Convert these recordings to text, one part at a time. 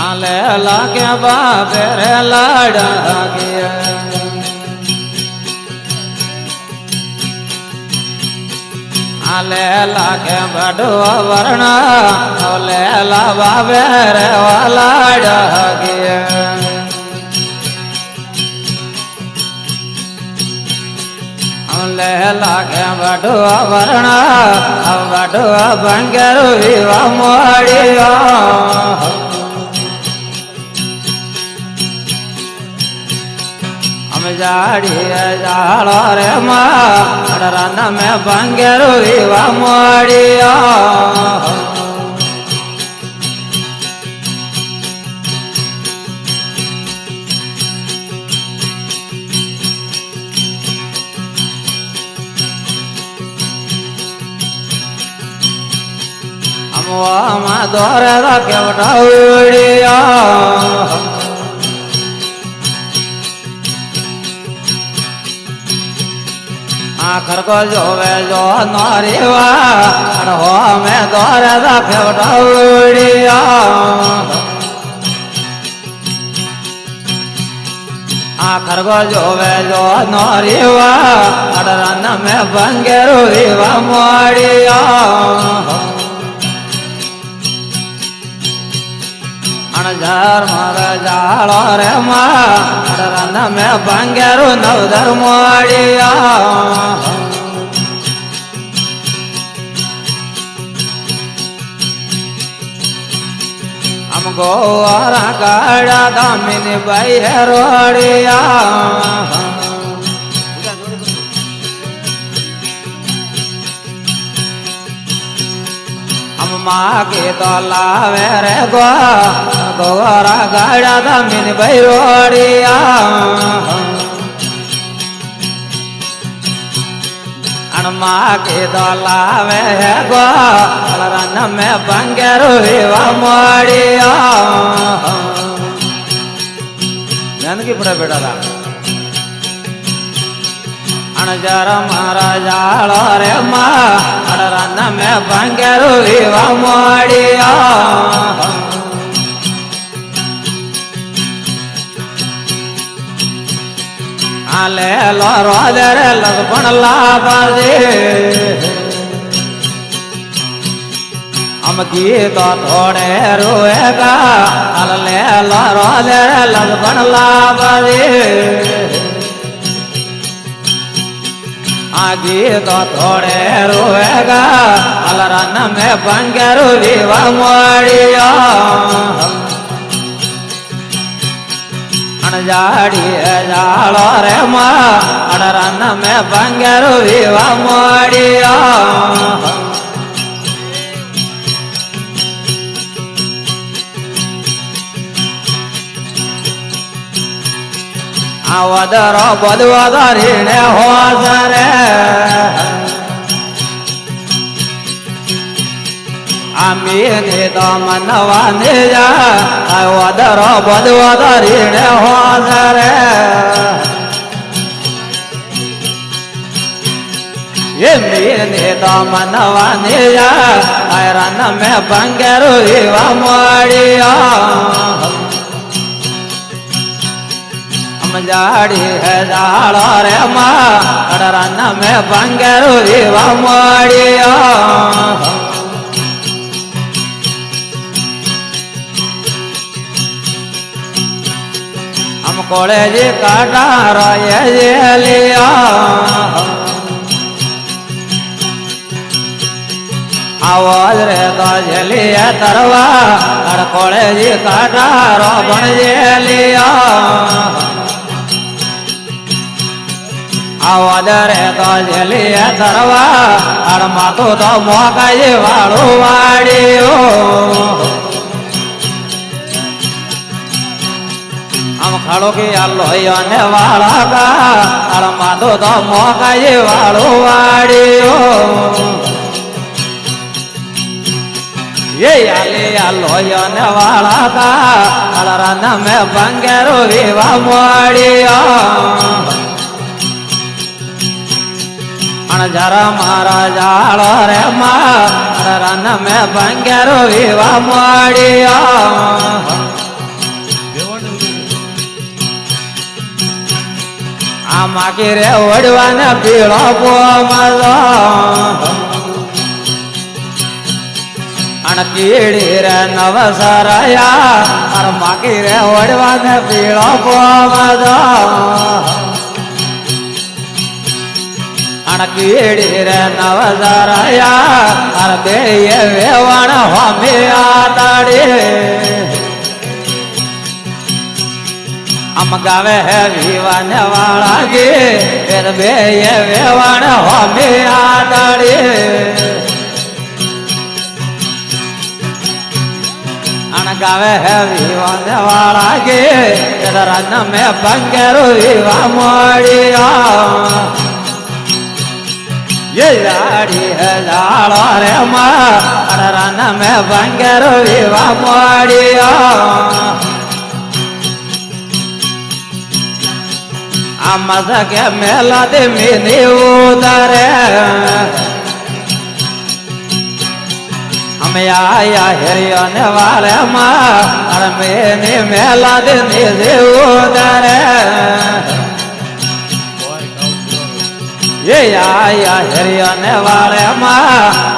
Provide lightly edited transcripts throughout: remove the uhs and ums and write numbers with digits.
आले लागे बाबे रे लाडगे आले लागे बड़ो वर्ण ओले ला बाबे रे लाडगे ले लागे बड़ो वर्ण बड़ो बंगरू विवा मोड़िया हम जाड़ी जाड़ो रे माँ रन में बंगरू विवा मोड़िया मा दौरे के उड़िया आखर को जोवे जो नौरीवा हो में दौरे के उड़िया आखर को जोवे जो नौरीवा रन में बंगेरू विवा मोड़िया अणझर मर जाड़ो रे माँ रन में बंगेरू नवधर मोड़िया हम गोरा गाड़ा दामिनी बाई रोड़िया माँ के तो लावे रे गोरा गाड़ा दामिनी बाई रोड़िया माँ के तो लावे रन में बंगेरू विवा मोड़िया की पड़े बेटा था अणजर मारा जाड़ो रे माँ रन में बंगेरू विवा मोड़िया आले लो रोदे रे लसपण लाबाजे हम गीत थोड़े रोएगा आले लो रोदे रे लसपण लाबाजे गीत थोड़े रोएगा रन में बंगेरू विवा मोड़िया जाड़ी जाड़ो रे माँ रन में बंगेरू विवा मोड़िया आवदरो बदवदरीने हो सरे आमीने तो मनवा निजा आवदरो बदवदरीने हो सरे ये मीने तो मनवा निजा रन में बंगेरू विवा मोड़िया जाड़ी है जाड़ो रे माँ रन में बंगेरू विवा मोड़िया हम कोड़े जी काटा ये लिया आवाज रे तो जलिया तरवा कोड़े जी काटा बन लिया आवाज रे तो जलिया तरवा मातो तो मौका ये वाड़ो वाड़ियो हम खड़ो की लोहिया ने वाड़ा का मातो तो मौका ये वाड़ो वाड़ियो ये आलिया लोहिया ने वाड़ा का रन में बंगेरू विवा मोड़िया अणझर मारा जाड़ो रे माँ रन में बंगेरू विवा मोड़िया આ માકી રે વડવાને પીળો પોમજો અણકીડી રે નવસરાયા અર માકી રે વડવાને પીળો પોમજો અણકીડી રે નવસરાયા અર બે વેવણ હોમી આતાડી આમ ગાવે હે વિવાને વાળા ગે ફેર બે વેવણ હોમી આતાડી ગાવે હે વિવાને વાળા ગે રન મેં બંગેરો વિવા મોડિયા ये लाड़ी है लाड़ो रे मां रन में बंगेरो विवा मोडिया आमद के मेला दे मिनी उतरे हम आया हिरियो ने वाले मां मेनी मेला दे निधि उतरे ये आया हिरियो ने वाले मां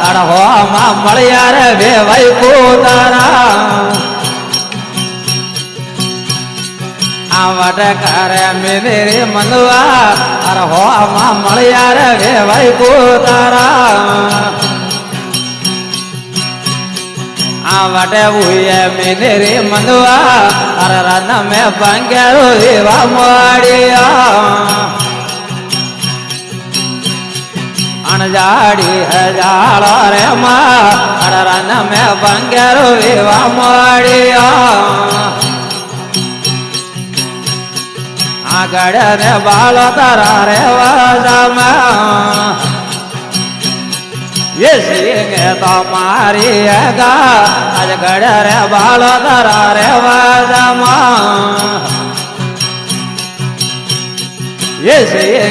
अड़हो मां मलिया रे वे भाई पुतारा आवट करे मेरे मनवा अड़हो मां मलिया रे वे भाई पुतारा आवटे हुए मेरे मनवा अरे रन में बंगेरो विवा मोडिया अनजाड़ी है जाड़ो रे मां रन में बंगेरो विवा मोडिया आगड़ ने बाल तरा रे वाजा ये सिंगे तो मारी गा आज गड़ रे बाल तरा रे वाजा ये सिंगे